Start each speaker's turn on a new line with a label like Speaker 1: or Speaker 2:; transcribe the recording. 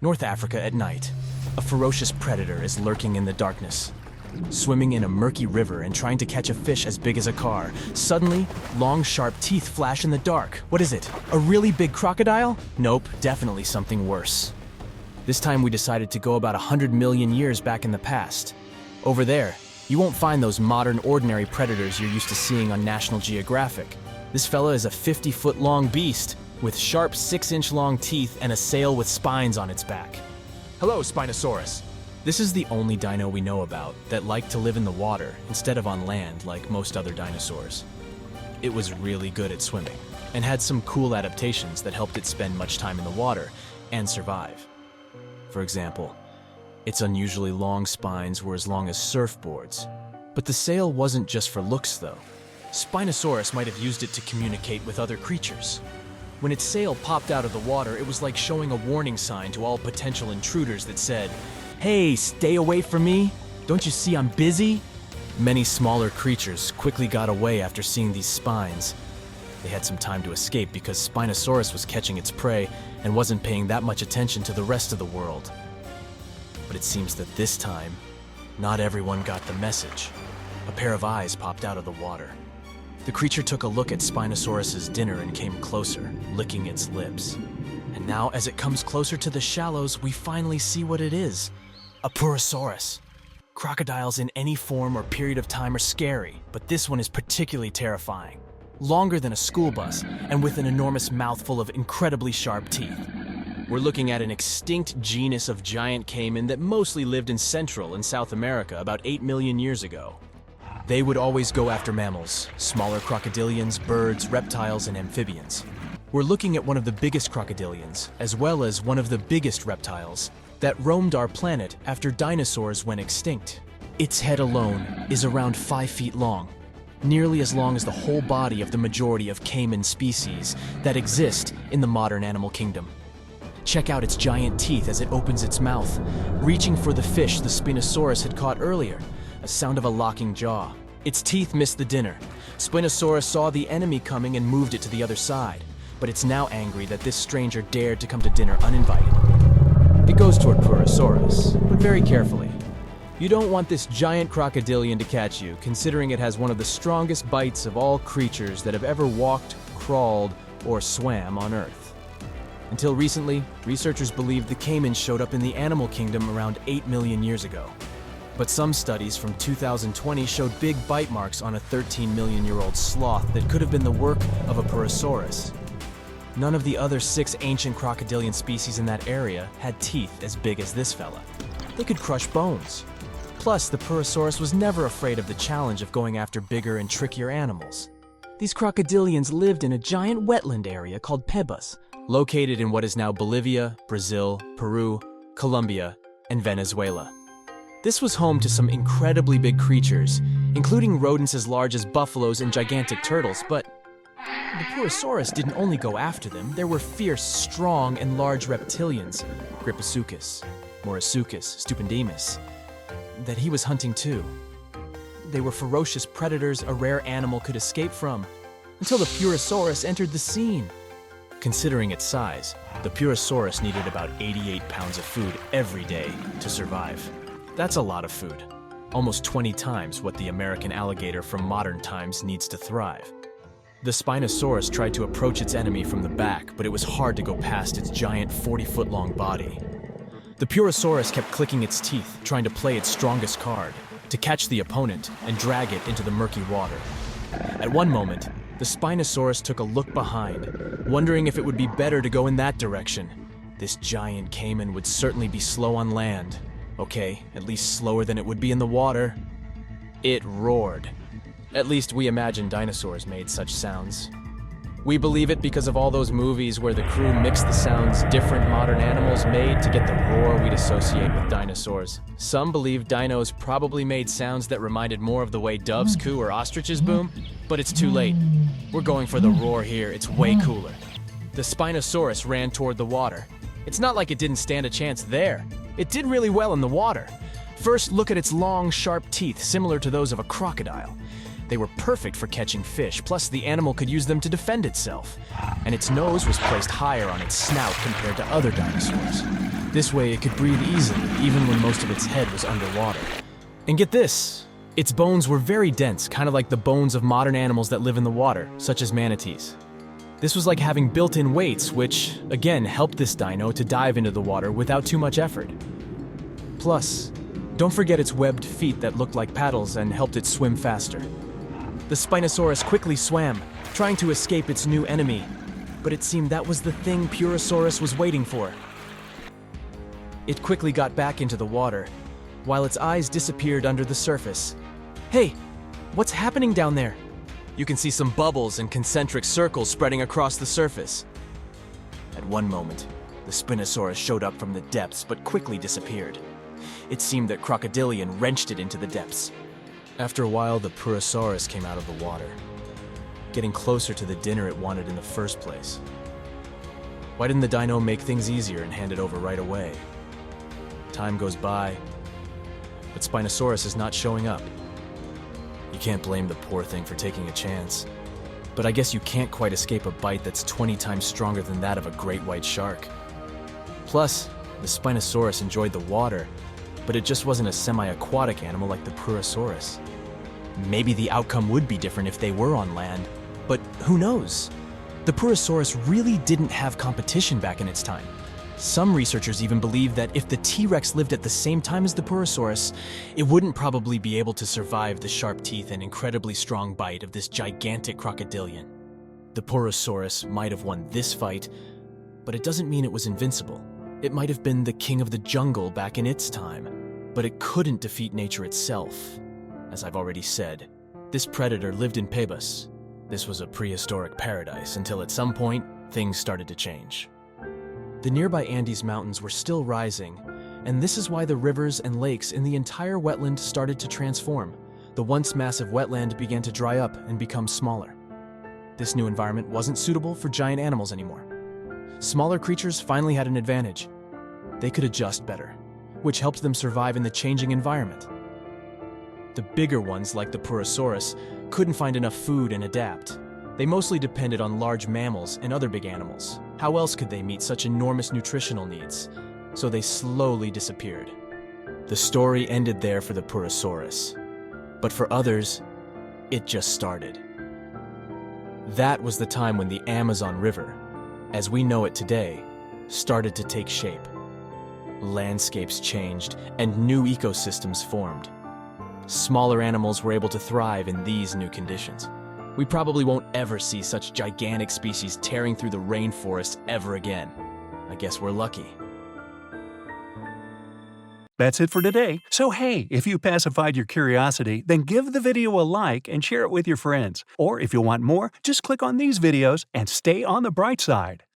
Speaker 1: North Africa at night. A ferocious predator is lurking in the darkness, swimming in a murky river and trying to catch a fish as big as a car. Suddenly, long, sharp teeth flash in the dark. What is it? A really big crocodile? Nope, definitely something worse. This time we decided to go about 100 million years back in the past. Over there, you won't find those modern, ordinary predators you're used to seeing on National Geographic. This fella is a 50-foot-long beast with sharp 6-inch-long teeth and a sail with spines on its back. Hello, Spinosaurus. This is the only dino we know about that liked to live in the water instead of on land like most other dinosaurs. It was really good at swimming and had some cool adaptations that helped it spend much time in the water and survive. For example, its unusually long spines were as long as surfboards. But the sail wasn't just for looks, though. Spinosaurus might have used it to communicate with other creatures. When its sail popped out of the water, it was like showing a warning sign to all potential intruders that said, "Hey, stay away from me! Don't you see I'm busy?" Many smaller creatures quickly got away after seeing these spines. They had some time to escape because Spinosaurus was catching its prey and wasn't paying that much attention to the rest of the world. But it seems that this time, not everyone got the message. A pair of eyes popped out of the water. The creature took a look at Spinosaurus's dinner and came closer, licking its lips. And now, as it comes closer to the shallows, we finally see what it is. A Purussaurus. Crocodiles in any form or period of time are scary, but this one is particularly terrifying. Longer than a school bus, and with an enormous mouthful of incredibly sharp teeth. We're looking at an extinct genus of giant caiman that mostly lived in Central and South America about 8 million years ago. They would always go after mammals, smaller crocodilians, birds, reptiles, and amphibians. We're looking at one of the biggest crocodilians, as well as one of the biggest reptiles, that roamed our planet after dinosaurs went extinct. Its head alone is around 5 feet long, nearly as long as the whole body of the majority of caiman species that exist in the modern animal kingdom. Check out its giant teeth as it opens its mouth, reaching for the fish the Spinosaurus had caught earlier, a sound of a locking jaw. Its teeth missed the dinner. Spinosaurus saw the enemy coming and moved it to the other side, but it's now angry that this stranger dared to come to dinner uninvited. It goes toward Purussaurus, but very carefully. You don't want this giant crocodilian to catch you, considering it has one of the strongest bites of all creatures that have ever walked, crawled, or swam on Earth. Until recently, researchers believed the caiman showed up in the animal kingdom around 8 million years ago. But some studies from 2020 showed big bite marks on a 13-million-year-old sloth that could have been the work of a Purussaurus. None of the other 6 ancient crocodilian species in that area had teeth as big as this fella. They could crush bones. Plus, the Purussaurus was never afraid of the challenge of going after bigger and trickier animals. These crocodilians lived in a giant wetland area called Pebas, located in what is now Bolivia, Brazil, Peru, Colombia, and Venezuela. This was home to some incredibly big creatures, including rodents as large as buffaloes and gigantic turtles, but the Purussaurus didn't only go after them. There were fierce, strong, and large reptilians, Gripassukis, Morasukis, Stupendemus, that he was hunting too. They were ferocious predators a rare animal could escape from, until the Purussaurus entered the scene. Considering its size, the Purussaurus needed about 88 pounds of food every day to survive. That's a lot of food, almost 20 times what the American alligator from modern times needs to thrive. The Spinosaurus tried to approach its enemy from the back, but it was hard to go past its giant 40-foot-long body. The Purussaurus kept clicking its teeth, trying to play its strongest card, to catch the opponent and drag it into the murky water. At one moment, the Spinosaurus took a look behind, wondering if it would be better to go in that direction. This giant caiman would certainly be slow on land. Okay, at least slower than it would be in the water. It roared. At least we imagine dinosaurs made such sounds. We believe it because of all those movies where the crew mixed the sounds different modern animals made to get the roar we'd associate with dinosaurs. Some believe dinos probably made sounds that reminded more of the way doves coo or ostriches boom, but it's too late. We're going for the roar here, it's way cooler. The Spinosaurus ran toward the water. It's not like it didn't stand a chance there. It did really well in the water. First, look at its long, sharp teeth, similar to those of a crocodile. They were perfect for catching fish, plus the animal could use them to defend itself. And its nose was placed higher on its snout compared to other dinosaurs. This way it could breathe easily, even when most of its head was underwater. And get this, its bones were very dense, kind of like the bones of modern animals that live in the water, such as manatees. This was like having built-in weights, which, again, helped this dino to dive into the water without too much effort. Plus, don't forget its webbed feet that looked like paddles and helped it swim faster. The Spinosaurus quickly swam, trying to escape its new enemy, but it seemed that was the thing Purussaurus was waiting for. It quickly got back into the water, while its eyes disappeared under the surface. Hey, what's happening down there? You can see some bubbles and concentric circles spreading across the surface. At one moment, the Spinosaurus showed up from the depths but quickly disappeared. It seemed that Crocodilian wrenched it into the depths. After a while, the Purussaurus came out of the water, getting closer to the dinner it wanted in the first place. Why didn't the dino make things easier and hand it over right away? Time goes by, but Spinosaurus is not showing up. You can't blame the poor thing for taking a chance, but I guess you can't quite escape a bite that's 20 times stronger than that of a great white shark. Plus, the Spinosaurus enjoyed the water, but it just wasn't a semi-aquatic animal like the Purussaurus. Maybe the outcome would be different if they were on land, but who knows? The Purussaurus really didn't have competition back in its time. Some researchers even believe that if the T-Rex lived at the same time as the Purussaurus, it wouldn't probably be able to survive the sharp teeth and incredibly strong bite of this gigantic crocodilian. The Purussaurus might have won this fight, but it doesn't mean it was invincible. It might have been the king of the jungle back in its time, but it couldn't defeat nature itself. As I've already said, this predator lived in Pebas. This was a prehistoric paradise until at some point, things started to change. The nearby Andes Mountains were still rising, and this is why the rivers and lakes in the entire wetland started to transform. The once massive wetland began to dry up and become smaller. This new environment wasn't suitable for giant animals anymore. Smaller creatures finally had an advantage. They could adjust better, which helped them survive in the changing environment. The bigger ones, like the Purussaurus, couldn't find enough food and adapt. They mostly depended on large mammals and other big animals. How else could they meet such enormous nutritional needs? So they slowly disappeared. The story ended there for the Purussaurus. But for others, it just started. That was the time when the Amazon River, as we know it today, started to take shape. Landscapes changed and new ecosystems formed. Smaller animals were able to thrive in these new conditions. We probably won't ever see such gigantic species tearing through the rainforest ever again. I guess we're lucky.
Speaker 2: That's it for today. So hey, if you pacified your curiosity, then give the video a like and share it with your friends. Or if you want more, just click on these videos and stay on the bright side.